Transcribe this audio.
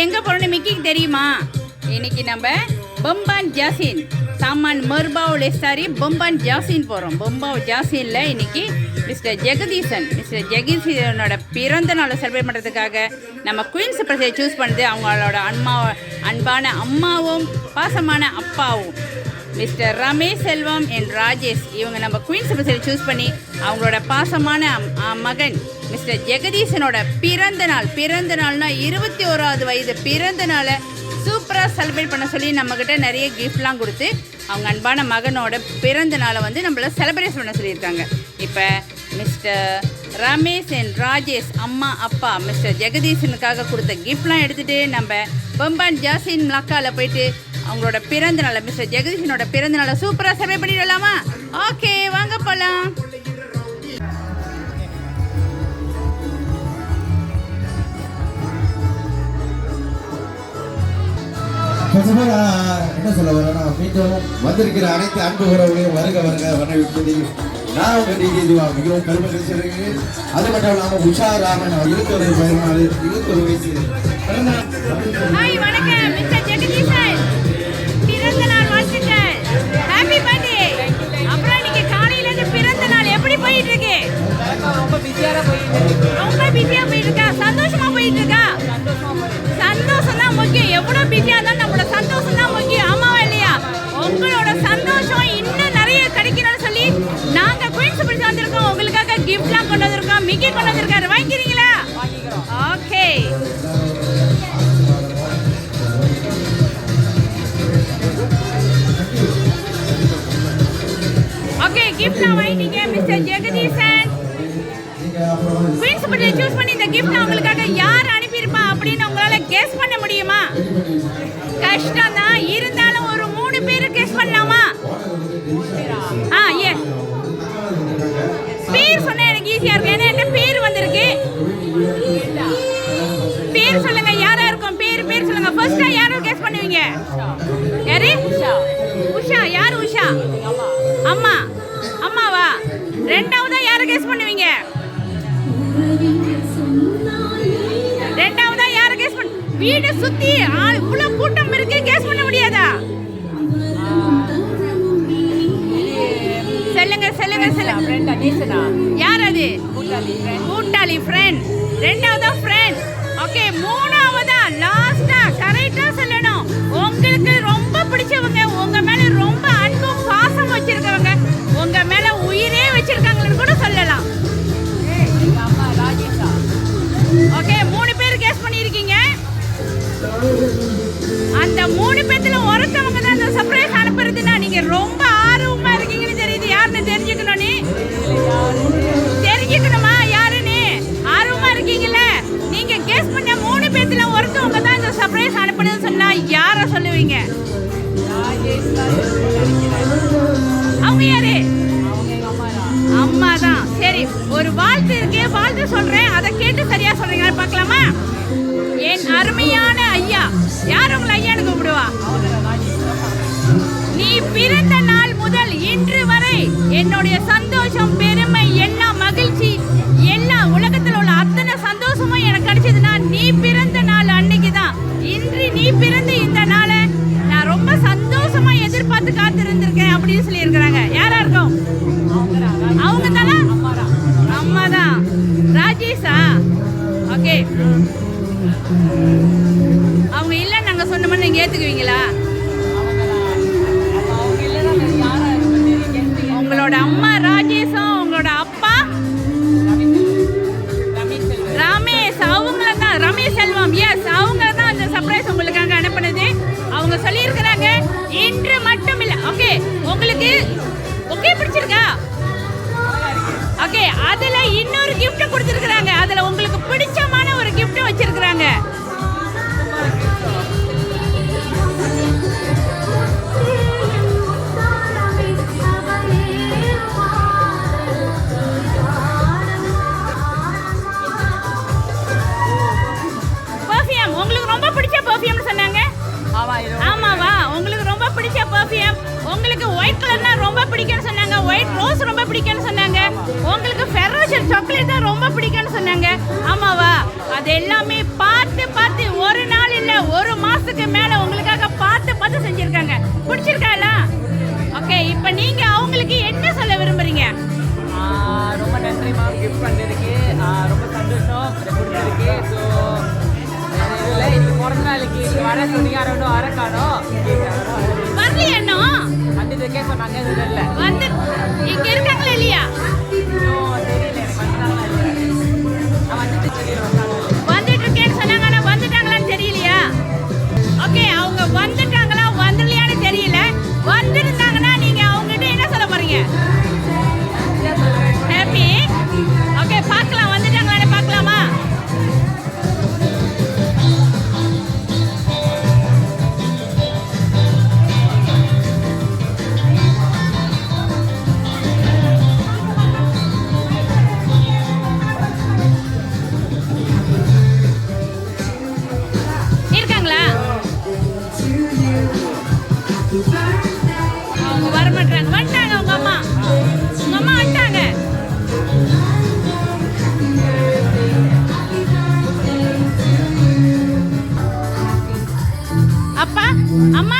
எங்கே போகிறோன்னு மிக்கிக்கு தெரியுமா? இன்னைக்கு நம்ம பம்பான் ஜாசின் சாமான் மர்பாவ் லெஸ்தாரி பம்பான் ஜாசின் போகிறோம். பம்பாவ் ஜாசினில் இன்னைக்கு மிஸ்டர் ஜெகதீசனோட பிறந்த நாளை செலிப்ரேட் பண்ணுறதுக்காக நம்ம குயின்ஸ் பிரஸை சூஸ் பண்ணுறது அவங்களோட அன்பான அம்மாவும் பாசமான அப்பாவும் mister Ramesh Selvam and Rajesh. இவங்க நம்ம குயின்ஸ் பிரஸை சூஸ் பண்ணி அவங்களோட பாசமான மகன் மிஸ்டர் ஜெகதீசனோட பிறந்த நாள்னா 21வது வயது பிறந்த நாளை சூப்பராக செலிப்ரேட் பண்ண சொல்லி நம்மக்கிட்ட நிறைய கிஃப்ட்லாம் கொடுத்து அவங்க அன்பான மகனோட பிறந்த நாளை வந்து நம்மள செலிப்ரேட் பண்ண சொல்லியிருக்காங்க. இப்போ மிஸ்டர் ரமேஷ் அண்ட் ராஜேஷ் அம்மா அப்பா மிஸ்டர் ஜெகதீசனுக்காக கொடுத்த கிஃப்ட்லாம் எடுத்துகிட்டு நம்ம பம்பான் ஜாசின் மக்காவில் போயிட்டு அவங்களோட பிறந்த நாளை மிஸ்டர் ஜெகதீசனோட பிறந்த நாளை சூப்பராக செலிப்ரேட் பண்ணிடலாமா? ஓகே, வாங்க போகலாம். என்ன சொல்ல வரேன்னா, மீண்டும் வந்திருக்கிற அனைத்து அன்பு உறவுகளையும் வருக வரவேற்பது நான் உங்க டிஜிவா மிகவும் பெருமை கிடைச்சிருக்கு. அது மட்டும் இல்லாமல் உஷா ராமன் 21 வயசு ஹாய், வணக்கம் மிஸ்டர் ஜெகதீசன், பிறந்த நாள் வாழ்த்துக்கள், ஹாப்பி பர்த்டே. அப்புறம் இன்னைக்கு காலையில இருந்து பிறந்த நாள் எப்படி போயிட்டு இருக்கு? ரொம்ப பிஸியா போயிட்டு இருக்கா? சந்தோஷமா போயிட்டு இருக்கா? சந்தோஷம் தான் முக்கியம். எவ்வளவு பிஸியா இருந்தாலும் நம்மளோட சந்தோஷம் தான் முக்கியம். ஆமாவா இல்லையா? உங்களோட சந்தோஷம் இன்னும் நிறைய கிடைக்கணும்னு சொல்லி நாங்க குயின்ஸ் பிரஸ் வந்திருக்கோம். உங்களுக்காக கிஃப்ட்லாம் கொண்டு வந்திருக்கோம். மிக்கி கொண்டு வந்திருக்காரு, வாங்கிக்கிறீங்களா? ஓகே, ஓகே, கிஃப்ட்லாம் வாங்கிட்டீங்க mister Jagadeesan. Queens press choose பண்ணி இந்த கிஃப்ட் உங்களுக்காக யார் அனுப்பியிருப்பா அப்படின்னு உங்களால கெஸ் பண்ண முடியுமா? கஷ்டம் தான், இருந்தாலும் ஒரு 3 பேர் கெஸ் பண்ணலாமா? ஏ பேர் சொன்னா எனக்கு ஈஸியா இருக்கு. ஏன்னா என்ன பேர் வந்திருக்கு? பேர் சொல்லுங்க, யாரா இருக்கும்? பேர் சொல்லுங்க. ஃபர்ஸ்டா யாரும் கெஸ் பண்ணுவீங்க? யாரு? உஷா. யார் உஷா? அம்மாவா? ரெண்டாவதா யாரை கெஸ் பண்ணுவீங்க? ரெண்டாவதா யாரை கெஸ் பண்ண? வீடு சுத்தி இவ்வளவு கூட்டம் இருக்கு, கெஸ் பண்ண முடியாதா? சொல்லுங்க. யார் அது? கூட்டாளி ஃப்ரெண்ட். ரெண்டாவதா ஃப்ரெண்ட். ஓகே, மூணாவதா லாஸ்டா கரெக்டா சொல்லணும். உங்களுக்கு ரொம்ப பிடிச்சவங்க, உங்க மேல ரொம்ப அன்பும் பாசம் வச்சிருக்கவங்க, உங்க மேல உயிரே வச்சிருக்காங்கன்னு கூட சொல்லலாம். ஓகே, 3 பேர் கெஸ் பண்ணிருக்கீங்க. அந்த 3 பேத்துல ஒருத்தவங்க தான் அந்த சர்ப்ரைஸ் அனுப்புறதுன்னா நீங்க ரொம்ப ஆர்வமா இருக்கீங்கன்னு தெரியுது. யாருன்னு தெரிஞ்சுக்கணுமா? யாருன்னு ஆர்வமா இருக்கீங்கல்ல? நீங்க கெஸ் பண்ண 3 பேத்துல ஒருத்தவங்க தான் இந்த சர்ப்ரைஸ் அனுப்புறதுன்னு சொன்னா யாரை சொல்லுவீங்க? அவங்க யாரு? அம்மா தான். சரி, ஒரு வாழ்த்து இருக்கு, வாழ்த்து சொல்றேன், அதை கேட்டு சரியா சொல்றீங்க பார்க்கலாமா? என் அருமையான ஐயா. யார் உங்களை ஐயான்னு கூப்பிடுவா? நீ பிறந்த நாள் முதல் இன்று வரை என்னுடைய சந்தோஷம், பெருமை, எல்லா மகிழ்ச்சி, எல்லா உலகத்தில் உள்ள அத்தனை சந்தோஷமும் எனக்கு கிடைச்சதுன்னா நீ பிறந்த நாள் அன்னைக்கு தான். இன்று நீ பிறந்த இந்த நாளை நான் ரொம்ப சந்தோஷமா எதிர்பார்த்து காத்திருந்திருக்கேன் அப்படின்னு சொல்லி இருக்கிறாங்க. யாரா இருக்கும்? அவங்க தானே? அம்மா தான். ராஜேஷா? ஓகே, அவங்க இல்லைன்னு நாங்கள் சொன்ன மாதிரி நீங்கள் ஏற்றுக்குவீங்களா? உங்களோட அம்மா ராஜேஷும் உங்களோட அப்பா ரமேஷ், அவங்கள தான். ரமேஷ் செல்வம், எஸ், அவங்க தான் அந்த சர்ப்ரைஸ் உங்களுக்காக அனுப்பினது. அவங்க சொல்லியிருக்கிறாங்க இன்று மட்டும் இல்லை. ஓகே, உங்களுக்கு ஓகே பிடிச்சிருக்கா? ஓகே, அதுல இன்னொரு கிஃப்ட் கொடுத்திருக்காங்க. அதுல உங்களுக்கு பிடிச்சமான ஒரு கிஃப்ட் வச்சிருக்காங்க. பெர்ஃப்யூம். உங்களுக்கு ரொம்ப பிடிச்ச பெர்ஃப்யூம்னு சொன்னாங்க. ஆமாவா? உங்களுக்கு ரொம்ப பிடிச்ச பெர்ஃப்யூம். உங்களுக்கு ஒயிட் கலர்னா ரொம்ப பிடிக்கும்னு சொன்னாங்க. ஒயிட் ரோஸ் ரொம்ப பிடிக்கும்னு சொன்னாங்க. உங்களுக்கு ஃபெரோஷர் சாக்லேட் தான் ரொம்ப பிடிக்கும்னு சொன்னாங்க. ஆமாவா? அது எல்லாமே பார்த்து பார்த்து ஒரு நாள் இல்லை 1 மாசத்துக்கு மேல உங்களுக்காக பார்த்து செஞ்சிருக்காங்க. பிடிச்சிருக்கால? ஓகே, இப்போ நீங்க அவங்களுக்கு என்ன சொல்ல விரும்புறீங்க? ரொம்ப நன்றி மேம், கிஃப்ட் பண்ணதுக்கு. ரொம்ப சந்தோஷம் இதை கொடுத்ததுக்கு. ஸோ இல்லை, இன்னைக்கு பிறந்த நாளைக்கு இன்னைக்கு வர சொன்னீங்க, யாரும் வர காணோம். வரலையா இன்னும்? வந்ததுக்கே சொன்னாங்க, இது இல்லை வந்து இங்க இருக்காங்களா இல்லையா? இன்னும் தெரியல, எனக்கு வந்தாங்களா இல்லை. நான் வந்துட்டு தெரியல வந்தாங்க. வந்துட்டு இருக்கேன்னு சொன்னாங்க, ஆனா வந்துட்டாங்களான்னு தெரியலையா? ஓகே, அவங்க வந்துட்டாங்களா வந்துடலையான்னு தெரியல. வந்திருந்தாங்கன்னா நீங்க அவங்ககிட்ட என்ன சொல்ல போறீங்க? ஹாப்பி. ஓகே, பார்க்கலாம் வந்துட்டாங்களான்னு பார்க்கலாமா? இருக்காங்களா? அவங்க வர மாட்டாங்க. வந்துட்டாங்க உங்க அம்மா. உங்க அம்மா வந்துட்டாங்க. அப்பா, அம்மா